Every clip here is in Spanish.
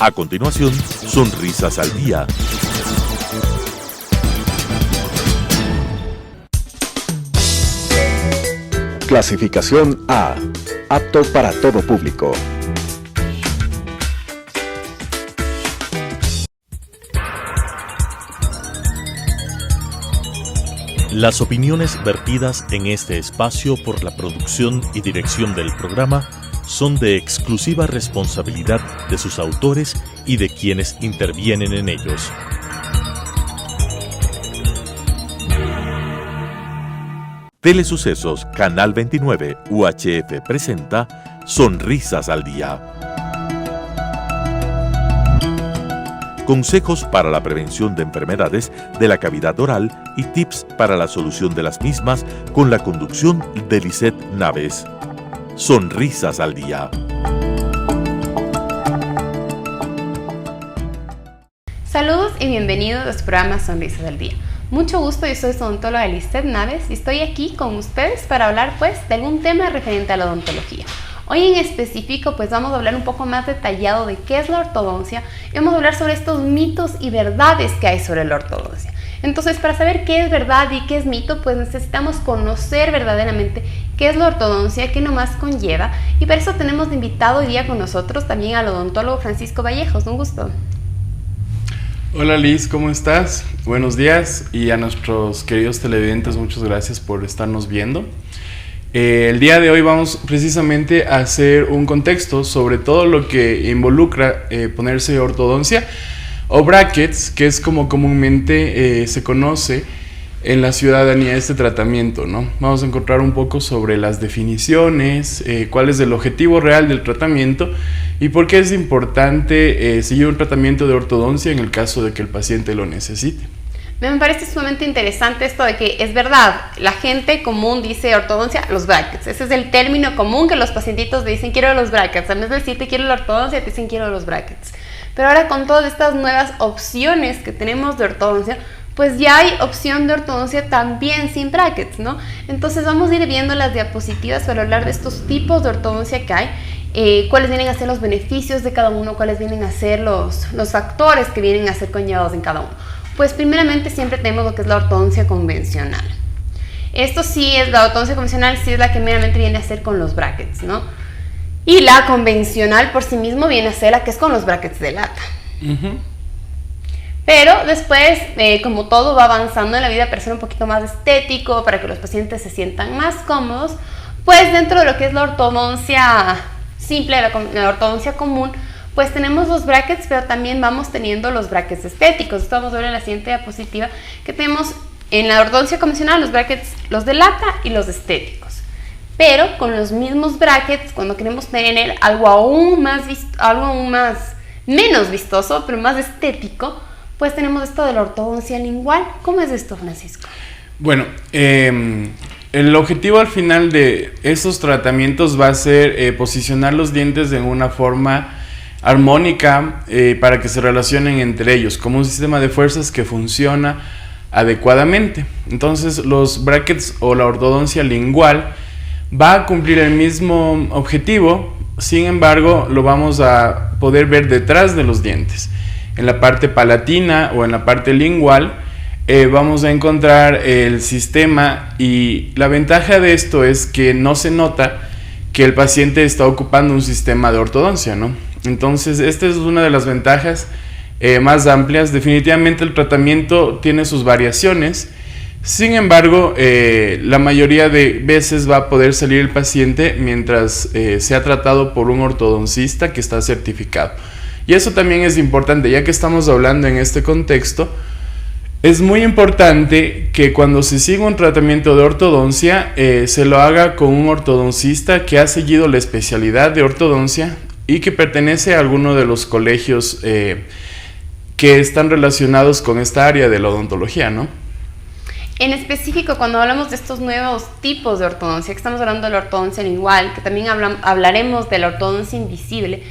A continuación, Sonrisas al Día. Clasificación A. Apto para todo público. Las opiniones vertidas en este espacio por la producción y dirección del programa son de exclusiva responsabilidad de sus autores y de quienes intervienen en ellos. Telesucesos Canal 29 UHF presenta Sonrisas al Día. Consejos para la prevención de enfermedades de la cavidad oral y tips para la solución de las mismas con la conducción de Lisette Naves. Sonrisas al Día. Saludos y bienvenidos a su programa Sonrisas al Día. Mucho gusto, yo soy su odontóloga Lisette Naves y estoy aquí con ustedes para hablar de algún tema referente a la odontología. Hoy en específico vamos a hablar un poco más detallado de qué es la ortodoncia y vamos a hablar sobre estos mitos y verdades que hay sobre la ortodoncia. Entonces, para saber qué es verdad y qué es mito, necesitamos conocer verdaderamente qué es la ortodoncia, qué nomás conlleva, y para eso tenemos de invitado hoy día con nosotros también al odontólogo Francisco Vallejos. Un gusto. Hola Liz, ¿cómo estás? Buenos días, y a nuestros queridos televidentes muchas gracias por estarnos viendo. El día de hoy vamos precisamente a hacer un contexto sobre todo lo que involucra ponerse ortodoncia o brackets, que es como comúnmente se conoce en la ciudadanía este tratamiento, ¿no? Vamos a encontrar un poco sobre las definiciones, cuál es el objetivo real del tratamiento y por qué es importante seguir un tratamiento de ortodoncia en el caso de que el paciente lo necesite. Me parece sumamente interesante esto de que es verdad, la gente común dice ortodoncia, los brackets. Ese es el término común que los pacientitos dicen, quiero los brackets. En vez de decirte quiero la ortodoncia, te dicen quiero los brackets. Pero ahora con todas estas nuevas opciones que tenemos de ortodoncia, ya hay opción de ortodoncia también sin brackets, ¿no? Entonces vamos a ir viendo las diapositivas para hablar de estos tipos de ortodoncia que hay, cuáles vienen a ser los beneficios de cada uno, cuáles vienen a ser los factores que vienen a ser conllevados en cada uno. Primeramente siempre tenemos lo que es la ortodoncia convencional. Esto sí es, la ortodoncia convencional sí es la que meramente viene a ser con los brackets, ¿no? Y la convencional por sí mismo viene a ser la que es con los brackets de lata. Pero después, como todo va avanzando en la vida para ser un poquito más estético, para que los pacientes se sientan más cómodos, dentro de lo que es la ortodoncia simple, la ortodoncia común, tenemos los brackets, pero también vamos teniendo los brackets estéticos. Esto vamos a ver en la siguiente diapositiva, que tenemos en la ortodoncia convencional los brackets, los de lata y los estéticos. Pero con los mismos brackets, cuando queremos tener algo aún más menos vistoso, pero más estético, tenemos esto de la ortodoncia lingual. ¿Cómo es esto, Francisco? Bueno, el objetivo al final de estos tratamientos va a ser posicionar los dientes en una forma armónica para que se relacionen entre ellos, como un sistema de fuerzas que funciona adecuadamente. Entonces los brackets o la ortodoncia lingual va a cumplir el mismo objetivo, sin embargo lo vamos a poder ver detrás de los dientes. En la parte palatina o en la parte lingual vamos a encontrar el sistema, y la ventaja de esto es que no se nota que el paciente está ocupando un sistema de ortodoncia, ¿no? Entonces esta es una de las ventajas más amplias. Definitivamente el tratamiento tiene sus variaciones, sin embargo la mayoría de veces va a poder salir el paciente mientras sea tratado por un ortodoncista que está certificado. Y eso también es importante, ya que estamos hablando en este contexto. Es muy importante que cuando se siga un tratamiento de ortodoncia se lo haga con un ortodoncista que ha seguido la especialidad de ortodoncia y que pertenece a alguno de los colegios que están relacionados con esta área de la odontología, ¿no? En específico, cuando hablamos de estos nuevos tipos de ortodoncia, que estamos hablando de la ortodoncia lingual, que también hablaremos de la ortodoncia invisible,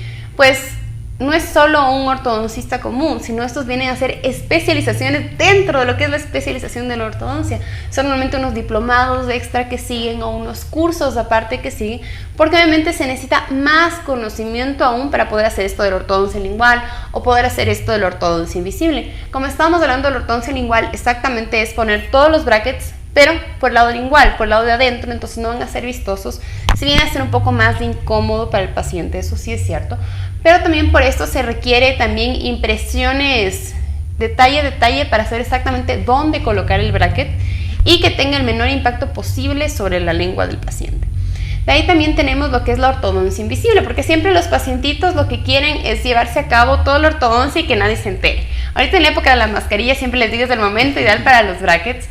no es solo un ortodoncista común, sino estos vienen a hacer especializaciones dentro de lo que es la especialización de la ortodoncia. Son normalmente unos diplomados extra que siguen o unos cursos aparte que siguen, porque obviamente se necesita más conocimiento aún para poder hacer esto de la ortodoncia lingual o poder hacer esto de la ortodoncia invisible. Como estábamos hablando de la ortodoncia lingual, exactamente es poner todos los brackets, pero por el lado lingual, por el lado de adentro, entonces no van a ser vistosos, si viene a ser un poco más de incómodo para el paciente, eso sí es cierto, pero también por esto se requiere también impresiones detalle a detalle para saber exactamente dónde colocar el bracket y que tenga el menor impacto posible sobre la lengua del paciente. De ahí también tenemos lo que es la ortodoncia invisible, porque siempre los pacientitos lo que quieren es llevarse a cabo toda la ortodoncia y que nadie se entere. Ahorita en la época de la mascarilla siempre les digo es el momento ideal para los brackets,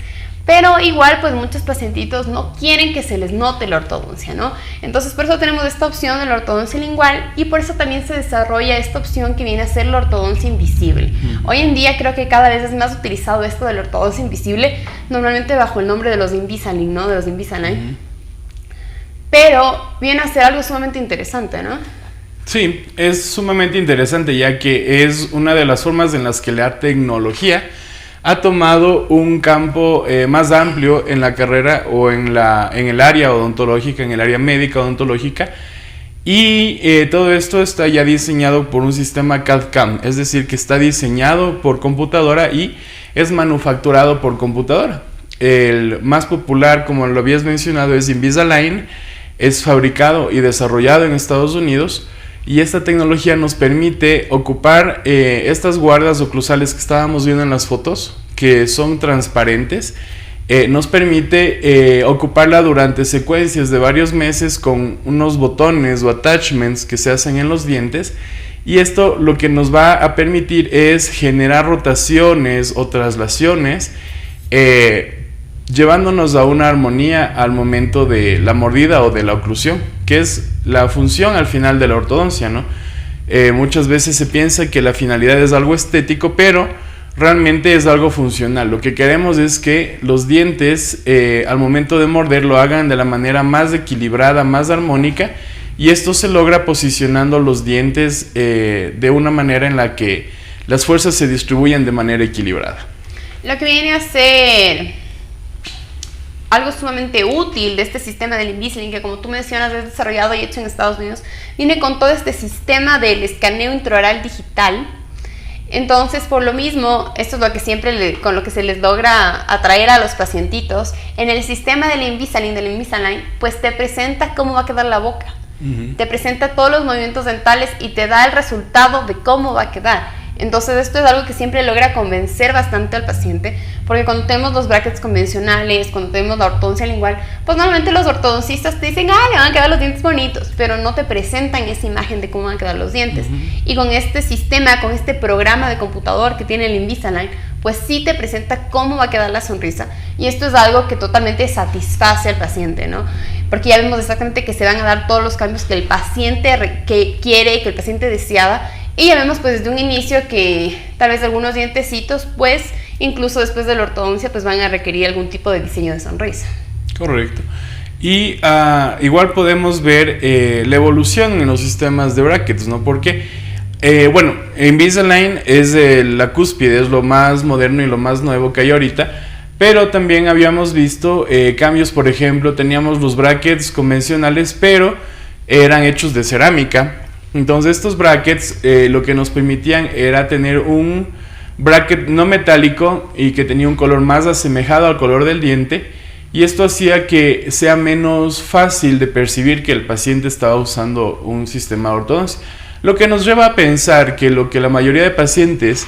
pero igual pues muchos pacientitos no quieren que se les note la ortodoncia, ¿no? Entonces por eso tenemos esta opción de la ortodoncia lingual y por eso también se desarrolla esta opción que viene a ser la ortodoncia invisible. Hoy en día creo que cada vez es más utilizado esto de la ortodoncia invisible, normalmente bajo el nombre de los Invisalign, ¿no? De los Invisalign. Pero viene a ser algo sumamente interesante, ¿no? Sí, es sumamente interesante ya que es una de las formas en las que la tecnología ha tomado un campo más amplio en la carrera o en el área odontológica, en el área médica odontológica, y todo esto está ya diseñado por un sistema CAD/CAM, es decir, que está diseñado por computadora y es manufacturado por computadora. El más popular, como lo habías mencionado, es Invisalign, es fabricado y desarrollado en Estados Unidos. Y esta tecnología nos permite ocupar estas guardas oclusales que estábamos viendo en las fotos, que son transparentes. Nos permite ocuparla durante secuencias de varios meses con unos botones o attachments que se hacen en los dientes. Y esto lo que nos va a permitir es generar rotaciones o traslaciones, llevándonos a una armonía al momento de la mordida o de la oclusión, que es la función al final de la ortodoncia, ¿no? Muchas veces se piensa que la finalidad es algo estético, pero realmente es algo funcional. Lo que queremos es que los dientes al momento de morder lo hagan de la manera más equilibrada, más armónica, y esto se logra posicionando los dientes de una manera en la que las fuerzas se distribuyen de manera equilibrada. Lo que viene a ser algo sumamente útil de este sistema del Invisalign, que como tú mencionas es desarrollado y hecho en Estados Unidos, viene con todo este sistema del escaneo intraoral digital. Entonces, por lo mismo, esto es lo que siempre con lo que se les logra atraer a los pacientitos. En el sistema del Invisalign, pues te presenta cómo va a quedar la boca, te presenta todos los movimientos dentales y te da el resultado de cómo va a quedar. Entonces esto es algo que siempre logra convencer bastante al paciente, porque cuando tenemos los brackets convencionales, cuando tenemos la ortodoncia lingual, pues normalmente los ortodoncistas te dicen, le van a quedar los dientes bonitos, pero no te presentan esa imagen de cómo van a quedar los dientes. Y con este sistema, con este programa de computador que tiene el Invisalign, pues sí te presenta cómo va a quedar la sonrisa, y esto es algo que totalmente satisface al paciente, ¿no? Porque ya vemos exactamente que se van a dar todos los cambios que el paciente que quiere, que el paciente deseaba. Y ya vemos pues desde un inicio que tal vez algunos dientecitos pues incluso después de la ortodoncia pues van a requerir algún tipo de diseño de sonrisa. Correcto. Y igual podemos ver la evolución en los sistemas de brackets, ¿no? Porque, bueno, Invisalign es la cúspide, es lo más moderno y lo más nuevo que hay ahorita, pero también habíamos visto cambios. Por ejemplo, teníamos los brackets convencionales, pero eran hechos de cerámica. Entonces estos brackets lo que nos permitían era tener un bracket no metálico y que tenía un color más asemejado al color del diente, y esto hacía que sea menos fácil de percibir que el paciente estaba usando un sistema de ortodoncia, lo que nos lleva a pensar que lo que la mayoría de pacientes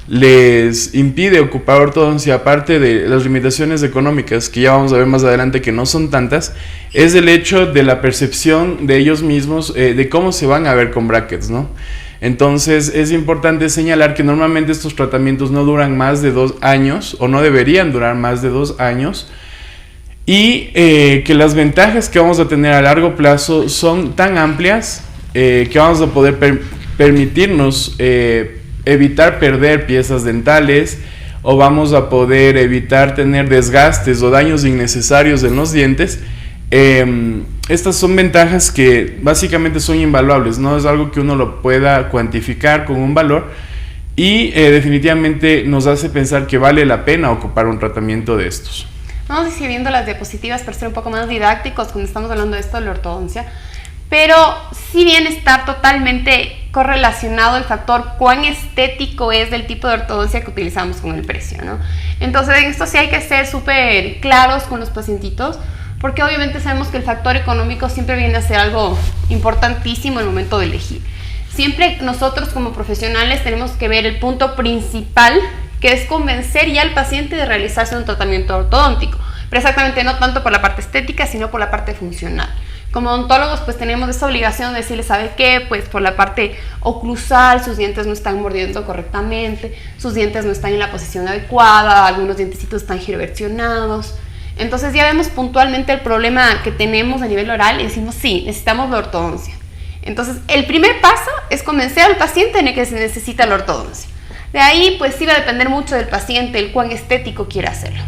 les impide ocupar ortodoncia, aparte de las limitaciones económicas, que ya vamos a ver más adelante que no son tantas, es el hecho de la percepción de ellos mismos de cómo se van a ver con brackets, ¿no? Entonces es importante señalar que normalmente estos tratamientos no duran más de 2 años, o no deberían durar más de 2 años, y que las ventajas que vamos a tener a largo plazo son tan amplias que vamos a poder permitirnos evitar perder piezas dentales, o vamos a poder evitar tener desgastes o daños innecesarios en los dientes, estas son ventajas que básicamente son invaluables, no es algo que uno lo pueda cuantificar con un valor, y definitivamente nos hace pensar que vale la pena ocupar un tratamiento de estos. Vamos a seguir viendo las diapositivas para ser un poco más didácticos cuando estamos hablando de esto de la ortodoncia, pero si bien está totalmente correlacionado el factor cuán estético es del tipo de ortodoncia que utilizamos con el precio, ¿no? Entonces en esto sí hay que ser súper claros con los pacientitos, porque obviamente sabemos que el factor económico siempre viene a ser algo importantísimo en el momento de elegir. Siempre nosotros como profesionales tenemos que ver el punto principal, que es convencer ya al paciente de realizarse un tratamiento ortodóntico, pero exactamente no tanto por la parte estética, sino por la parte funcional. Como odontólogos pues tenemos esa obligación de decirle, ¿sabe qué? Pues por la parte oclusal sus dientes no están mordiendo correctamente, sus dientes no están en la posición adecuada, algunos dientecitos están giroversionados. Entonces ya vemos puntualmente el problema que tenemos a nivel oral y decimos, sí, necesitamos la ortodoncia. Entonces el primer paso es convencer al paciente de que se necesita la ortodoncia. De ahí pues sí va a depender mucho del paciente, el cuán estético quiera hacerlo.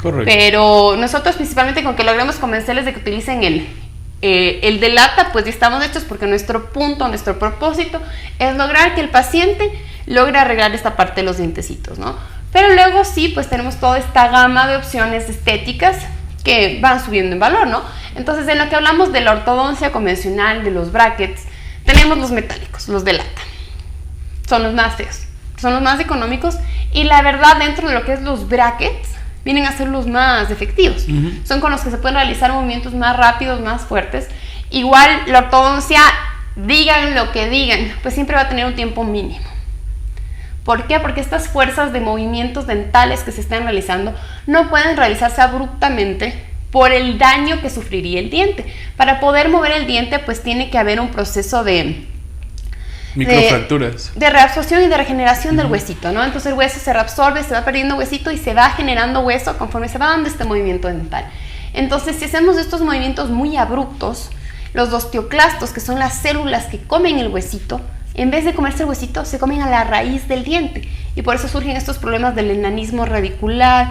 Correcto. Pero nosotros principalmente con que logremos convencerles de que utilicen el de lata, pues ya estamos hechos, porque nuestro punto, nuestro propósito es lograr que el paciente logre arreglar esta parte de los dientecitos, ¿no? Pero luego sí, pues tenemos toda esta gama de opciones estéticas que van subiendo en valor, ¿no? Entonces, en lo que hablamos de la ortodoncia convencional, de los brackets, tenemos los metálicos, los de lata. Son los más feos, son los más económicos, y la verdad, dentro de lo que es los brackets, vienen a ser los más efectivos. Son con los que se pueden realizar movimientos más rápidos, más fuertes. Igual, la ortodoncia, digan lo que digan, pues siempre va a tener un tiempo mínimo. ¿Por qué? Porque estas fuerzas de movimientos dentales que se están realizando no pueden realizarse abruptamente por el daño que sufriría el diente. Para poder mover el diente, pues tiene que haber un proceso de microfracturas, de reabsorción y de regeneración del huesito, ¿no? Entonces el hueso se reabsorbe, se va perdiendo huesito y se va generando hueso conforme se va dando este movimiento dental. Entonces, si hacemos estos movimientos muy abruptos, los osteoclastos, que son las células que comen el huesito, en vez de comerse el huesito, se comen a la raíz del diente, y por eso surgen estos problemas del enanismo radicular,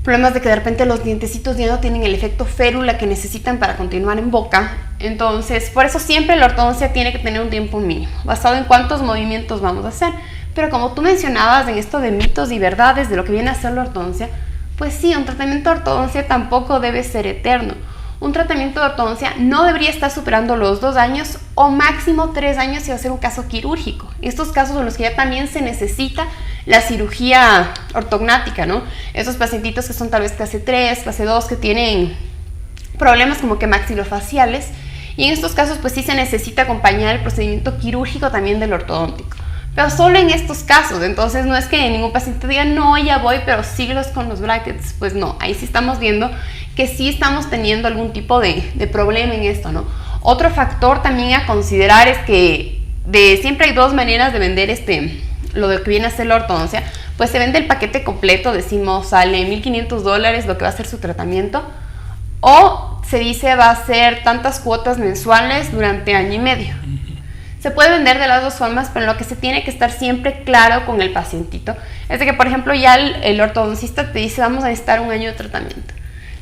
problemas de que de repente los dientecitos ya no tienen el efecto férula que necesitan para continuar en boca. Entonces, por eso siempre la ortodoncia tiene que tener un tiempo mínimo, basado en cuántos movimientos vamos a hacer. Pero como tú mencionabas en esto de mitos y verdades de lo que viene a ser la ortodoncia, pues sí, un tratamiento de ortodoncia tampoco debe ser eterno. Un tratamiento de ortodoncia no debería estar superando los 2 años o máximo 3 años si va a ser un caso quirúrgico. Estos casos en los que ya también se necesita la cirugía ortognática, ¿no? Esos pacientitos que son tal vez clase 3, clase 2, que tienen problemas como que maxilofaciales, y en estos casos pues sí se necesita acompañar el procedimiento quirúrgico también del ortodóntico. Pero solo en estos casos, entonces no es que ningún paciente diga, no, ya voy, pero siglos con los brackets. Pues no, ahí sí estamos viendo que sí estamos teniendo algún tipo de problema en esto, ¿no? Otro factor también a considerar es que siempre hay 2 maneras de vender lo de que viene a ser la ortodoncia. Pues se vende el paquete completo, decimos sale $1,500 lo que va a ser su tratamiento, o se dice va a ser tantas cuotas mensuales durante año y medio. Se puede vender de las 2 formas, pero lo que se tiene que estar siempre claro con el pacientito es de que, por ejemplo, ya el ortodoncista te dice vamos a necesitar 1 año de tratamiento.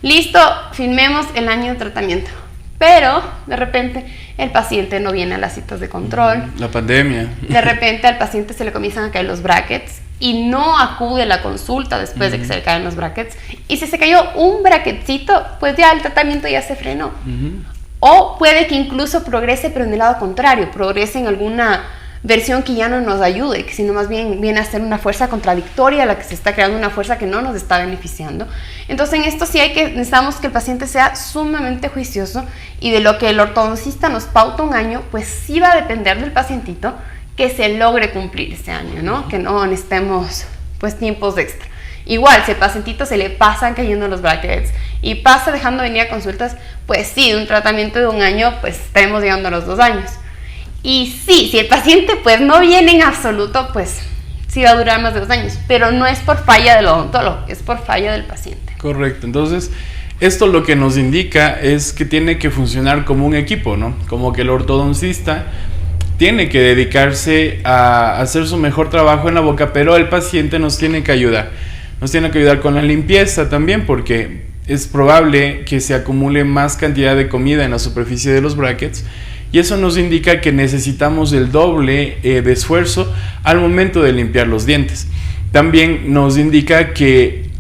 Listo, firmemos el año de tratamiento. Pero de repente el paciente no viene a las citas de control. La pandemia. De repente al paciente se le comienzan a caer los brackets y no acude a la consulta después de que se le caen los brackets. Y si se cayó un bracketcito, pues ya el tratamiento ya se frenó. O puede que incluso progrese, pero en el lado contrario, progrese en alguna versión que ya no nos ayude, que sino más bien viene a ser una fuerza contradictoria, la que se está creando una fuerza que no nos está beneficiando. Entonces en esto sí necesitamos que el paciente sea sumamente juicioso, y de lo que el ortodoncista nos pauta 1 año, pues sí va a depender del pacientito que se logre cumplir ese año, ¿no? Que no necesitemos pues tiempos extra. Igual, si al pacientito se le pasan cayendo los brackets y pasa dejando venir a consultas, pues sí, de un tratamiento de 1 año, pues estaremos llegando a los 2 años. Y sí, si el paciente pues no viene en absoluto, pues sí va a durar más de 2 años, pero no es por falla del odontólogo, es por falla del paciente. Correcto, entonces esto lo que nos indica es que tiene que funcionar como un equipo, ¿no? Como que el ortodoncista tiene que dedicarse a hacer su mejor trabajo en la boca, pero el paciente nos tiene que ayudar. Nos tiene que ayudar con la limpieza también, porque es probable que se acumule más cantidad de comida en la superficie de los brackets, y eso nos indica que necesitamos el doble de esfuerzo al momento de limpiar los dientes. También nos indica que,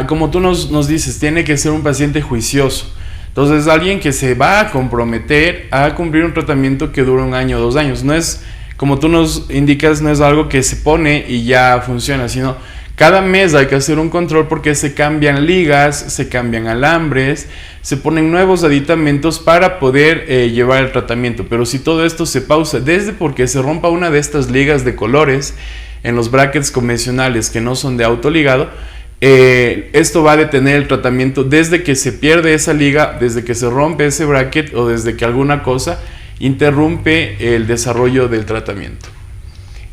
como tú nos dices, tiene que ser un paciente juicioso. Entonces, alguien que se va a comprometer a cumplir un tratamiento que dura 1 año o 2 años. No es, como tú nos indicas, no es algo que se pone y ya funciona, sino cada mes hay que hacer un control porque se cambian ligas, se cambian alambres, se ponen nuevos aditamentos para poder llevar el tratamiento. Pero si todo esto se pausa, desde porque se rompa una de estas ligas de colores en los brackets convencionales que no son de autoligado, esto va a detener el tratamiento desde que se pierde esa liga, desde que se rompe ese bracket o desde que alguna cosa interrumpe el desarrollo del tratamiento.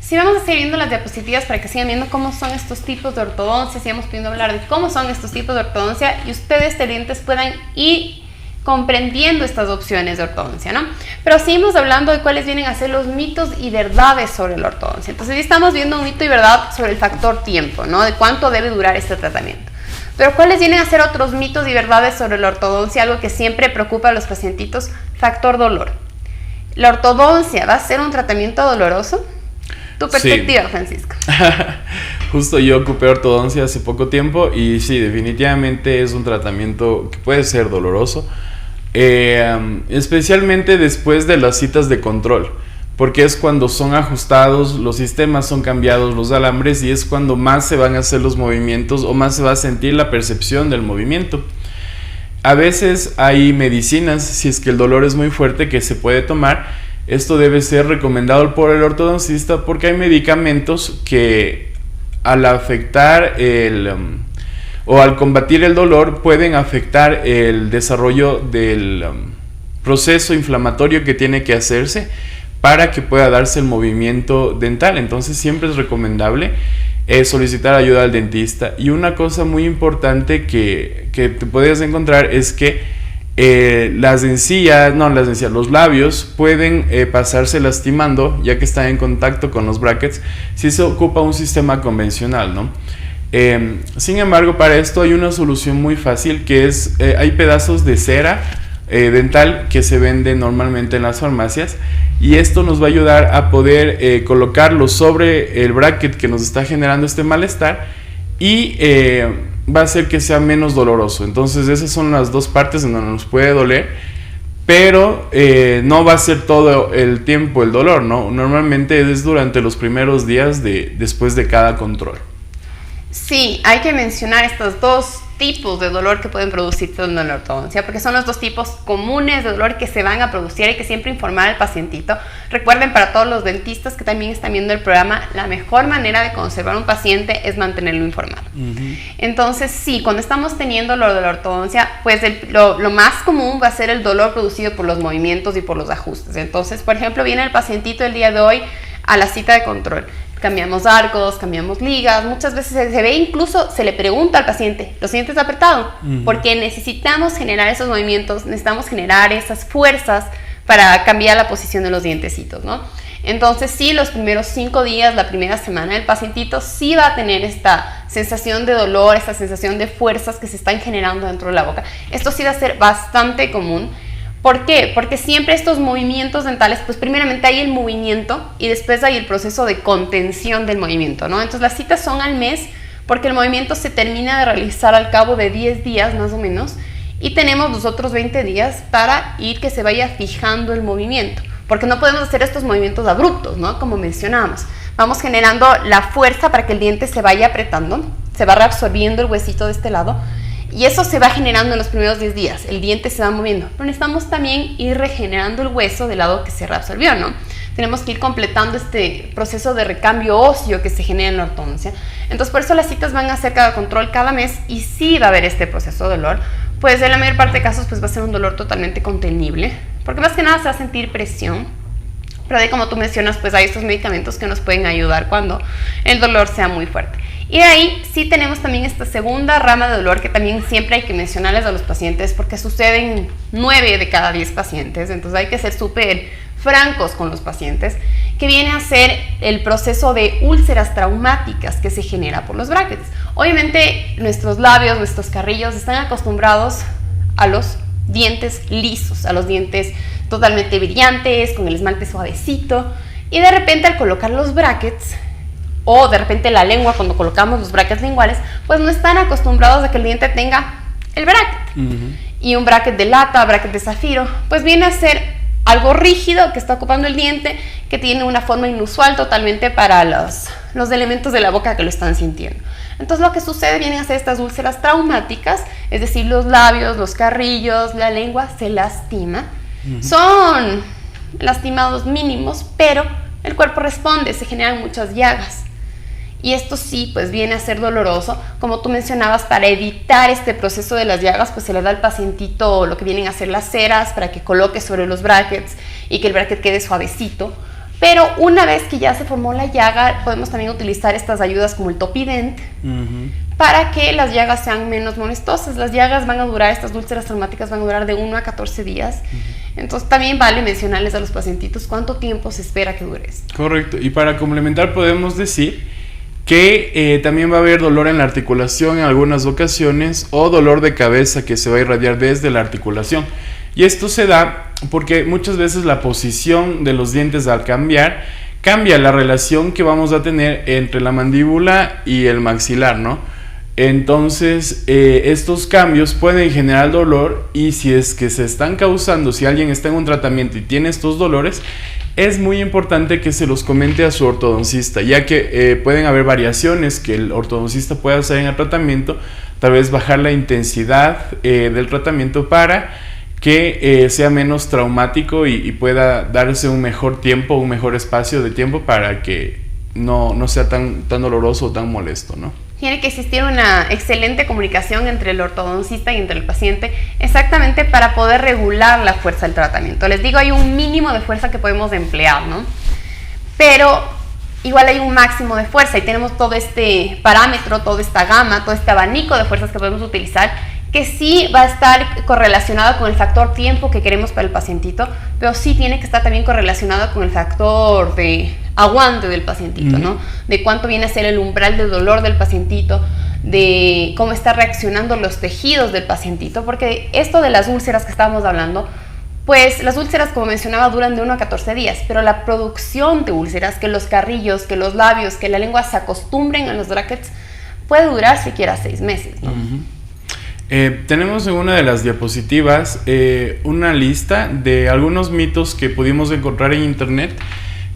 Sí, vamos a seguir viendo las diapositivas para que sigan viendo cómo son estos tipos de ortodoncia, sigamos pudiendo hablar de cómo son estos tipos de ortodoncia y ustedes, televidentes, puedan ir comprendiendo estas opciones de ortodoncia, ¿no? Pero seguimos hablando de cuáles vienen a ser los mitos y verdades sobre la ortodoncia. Entonces, ya estamos viendo un mito y verdad sobre el factor tiempo, ¿no? De cuánto debe durar este tratamiento. Pero ¿cuáles vienen a ser otros mitos y verdades sobre la ortodoncia? Algo que siempre preocupa a los pacientitos, factor dolor. ¿La ortodoncia va a ser un tratamiento doloroso? Tu perspectiva, sí. Francisco. Justo yo ocupé ortodoncia hace poco tiempo y sí, definitivamente es un tratamiento que puede ser doloroso, especialmente después de las citas de control, porque es cuando son ajustados, los sistemas son cambiados, los alambres, y es cuando más se van a hacer los movimientos o más se va a sentir la percepción del movimiento. A veces hay medicinas, si es que el dolor es muy fuerte, que se puede tomar. Esto debe ser recomendado por el ortodoncista porque hay medicamentos que al afectar o al combatir el dolor pueden afectar el desarrollo del proceso inflamatorio que tiene que hacerse para que pueda darse el movimiento dental. Entonces siempre es recomendable solicitar ayuda al dentista. Y una cosa muy importante que te puedes encontrar es que los labios pueden pasarse lastimando ya que están en contacto con los brackets si se ocupa un sistema convencional, ¿no? Sin embargo, para esto hay una solución muy fácil, que es hay pedazos de cera dental que se venden normalmente en las farmacias, y esto nos va a ayudar a poder colocarlo sobre el bracket que nos está generando este malestar y va a hacer que sea menos doloroso. Entonces esas son las dos partes en donde nos puede doler, pero no va a ser todo el tiempo el dolor, ¿no? Normalmente es durante los primeros días después de cada control. Sí, hay que mencionar estos dos tipos de dolor que pueden producirse en la ortodoncia, porque son los dos tipos comunes de dolor que se van a producir. Hay que siempre informar al pacientito. Recuerden, para todos los dentistas que también están viendo el programa, la mejor manera de conservar un paciente es mantenerlo informado. Entonces, sí, cuando estamos teniendo lo de la ortodoncia, pues lo más común va a ser el dolor producido por los movimientos y por los ajustes. Entonces, por ejemplo, viene el pacientito el día de hoy a la cita de control. Cambiamos arcos, cambiamos ligas, muchas veces se ve, incluso se le pregunta al paciente, ¿lo sientes apretado? Porque necesitamos generar esos movimientos, necesitamos generar esas fuerzas para cambiar la posición de los dientecitos, ¿no? Entonces sí, los primeros 5 días, la primera semana, el pacientito sí va a tener esta sensación de dolor, esta sensación de fuerzas que se están generando dentro de la boca. Esto sí va a ser bastante común. ¿Por qué? Porque siempre estos movimientos dentales, pues primeramente hay el movimiento y después hay el proceso de contención del movimiento, ¿no? Entonces las citas son al mes porque el movimiento se termina de realizar al cabo de 10 días más o menos, y tenemos los otros 20 días para ir que se vaya fijando el movimiento, porque no podemos hacer estos movimientos abruptos, ¿no? Como mencionábamos, vamos generando la fuerza para que el diente se vaya apretando, se va reabsorbiendo el huesito de este lado, y eso se va generando en los primeros 10 días, el diente se va moviendo, pero necesitamos también ir regenerando el hueso del lado que se reabsorbió, ¿no? Tenemos que ir completando este proceso de recambio óseo que se genera en la ortodoncia. Entonces, por eso las citas van a hacer cada control cada mes, y sí va a haber este proceso de dolor. Pues en la mayor parte de casos pues va a ser un dolor totalmente contenible, porque más que nada se va a sentir presión, pero de como tú mencionas, pues hay estos medicamentos que nos pueden ayudar cuando el dolor sea muy fuerte. Y de ahí sí tenemos también esta segunda rama de dolor que también siempre hay que mencionarles a los pacientes, porque sucede en 9 de cada 10 pacientes, entonces hay que ser súper francos con los pacientes, que viene a ser el proceso de úlceras traumáticas que se genera por los brackets. Obviamente nuestros labios, nuestros carrillos están acostumbrados a los dientes lisos, a los dientes totalmente brillantes, con el esmalte suavecito, y de repente al colocar los brackets, o de repente la lengua cuando colocamos los brackets linguales, pues no están acostumbrados a que el diente tenga el bracket. Y un bracket de lata, bracket de zafiro, pues viene a ser algo rígido que está ocupando el diente, que tiene una forma inusual totalmente para los elementos de la boca que lo están sintiendo. Entonces lo que sucede vienen a ser estas úlceras traumáticas, es decir, los labios, los carrillos, la lengua se lastima. Son lastimados mínimos, pero el cuerpo responde, se generan muchas llagas. Y esto sí, pues viene a ser doloroso. Como tú mencionabas, para evitar este proceso de las llagas, pues se le da al pacientito lo que vienen a ser las ceras para que coloque sobre los brackets y que el bracket quede suavecito. Pero una vez que ya se formó la llaga, podemos también utilizar estas ayudas como el Topident para que las llagas sean menos molestosas. Las llagas van a durar, estas úlceras traumáticas van a durar de 1 a 14 días. Entonces también vale mencionarles a los pacientitos cuánto tiempo se espera que dure esto. Correcto. Y para complementar podemos decir que también va a haber dolor en la articulación en algunas ocasiones o dolor de cabeza que se va a irradiar desde la articulación. Y esto se da porque muchas veces la posición de los dientes al cambiar cambia la relación que vamos a tener entre la mandíbula y el maxilar, ¿no? Entonces estos cambios pueden generar dolor, y si es que se están causando, si alguien está en un tratamiento y tiene estos dolores, es muy importante que se los comente a su ortodoncista, ya que pueden haber variaciones que el ortodoncista pueda hacer en el tratamiento, tal vez bajar la intensidad del tratamiento para que sea menos traumático y pueda darse un mejor tiempo, un mejor espacio de tiempo para que no sea tan doloroso o tan molesto, ¿no? Tiene que existir una excelente comunicación entre el ortodoncista y entre el paciente, exactamente para poder regular la fuerza del tratamiento. Les digo, hay un mínimo de fuerza que podemos emplear, ¿no? Pero igual hay un máximo de fuerza y tenemos todo este parámetro, toda esta gama, todo este abanico de fuerzas que podemos utilizar, que sí va a estar correlacionado con el factor tiempo que queremos para el pacientito, pero sí tiene que estar también correlacionado con el factor de aguante del pacientito, ¿no? De cuánto viene a ser el umbral de dolor del pacientito, de cómo está reaccionando los tejidos del pacientito, porque esto de las úlceras que estábamos hablando, pues las úlceras, como mencionaba, duran de 1 a 14 días, pero la producción de úlceras, que los carrillos, que los labios, que la lengua se acostumbren a los brackets, puede durar siquiera 6 meses, ¿no? Tenemos en una de las diapositivas una lista de algunos mitos que pudimos encontrar en internet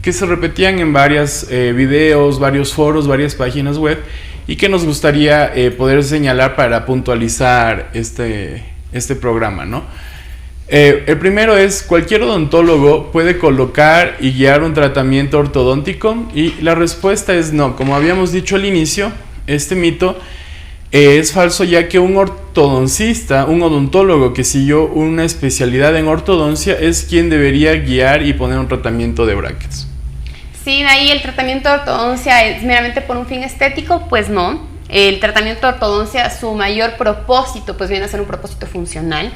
que se repetían en varios videos, varios foros, varias páginas web, y que nos gustaría poder señalar para puntualizar este programa, ¿no? El primero es: cualquier odontólogo puede colocar y guiar un tratamiento ortodóntico, y la respuesta es no. Como habíamos dicho al inicio, este mito es falso, ya que un ortodoncista, un odontólogo que siguió una especialidad en ortodoncia, es quien debería guiar y poner un tratamiento de brackets. Sí, de ahí el tratamiento de ortodoncia es meramente por un fin estético, pues no. El tratamiento de ortodoncia, su mayor propósito, pues viene a ser un propósito funcional.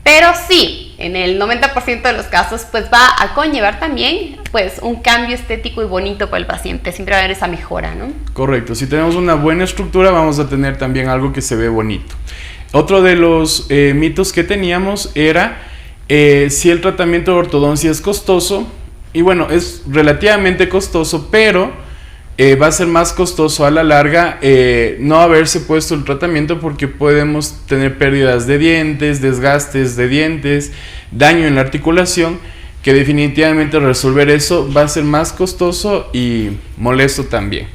Pero sí, en el 90% de los casos, pues va a conllevar también, pues, un cambio estético y bonito para el paciente. Siempre va a haber esa mejora, ¿no? Correcto. Si tenemos una buena estructura, vamos a tener también algo que se ve bonito. Otro de los mitos que teníamos era si el tratamiento de ortodoncia es costoso. Y bueno, es relativamente costoso, pero va a ser más costoso a la larga no haberse puesto el tratamiento, porque podemos tener pérdidas de dientes, desgastes de dientes, daño en la articulación, que definitivamente resolver eso va a ser más costoso y molesto también.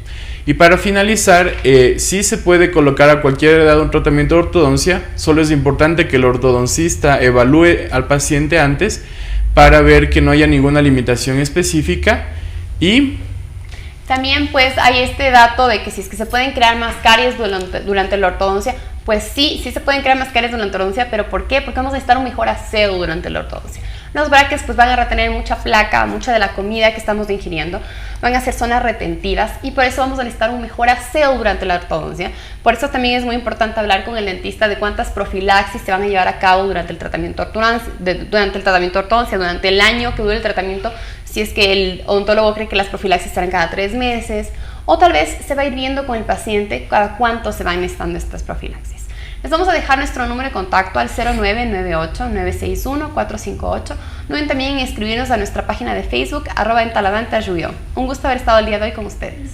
Y para finalizar, sí se puede colocar a cualquier edad un tratamiento de ortodoncia, solo es importante que el ortodoncista evalúe al paciente antes para ver que no haya ninguna limitación específica. Y también pues hay este dato de que si es que se pueden crear más caries durante la ortodoncia, pues sí se pueden crear más caries durante la ortodoncia, pero ¿por qué? Porque vamos a necesitar un mejor aseo durante la ortodoncia. Los brackets pues van a retener mucha placa, mucha de la comida que estamos ingiriendo, van a ser zonas retentivas y por eso vamos a necesitar un mejor aseo durante la ortodoncia. Por eso también es muy importante hablar con el dentista de cuántas profilaxis se van a llevar a cabo durante el tratamiento ortodoncia, durante el año que dure el tratamiento, si es que el odontólogo cree que las profilaxis serán cada 3 meses, o tal vez se va a ir viendo con el paciente cada cuánto se van necesitando estas profilaxis. Les vamos a dejar nuestro número de contacto al 0998-961-458. No olviden también escribirnos a nuestra página de Facebook, @entaladante@. Un gusto haber estado el día de hoy con ustedes.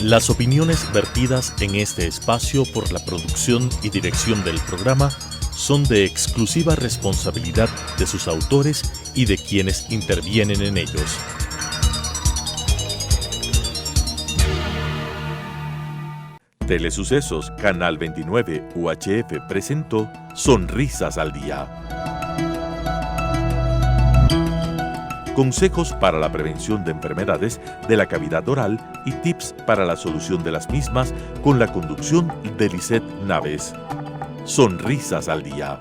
Las opiniones vertidas en este espacio por la producción y dirección del programa son de exclusiva responsabilidad de sus autores y de quienes intervienen en ellos. Telesucesos Canal 29 UHF presentó Sonrisas al Día. Consejos para la prevención de enfermedades de la cavidad oral y tips para la solución de las mismas con la conducción de Lisette Naves. Sonrisas al Día.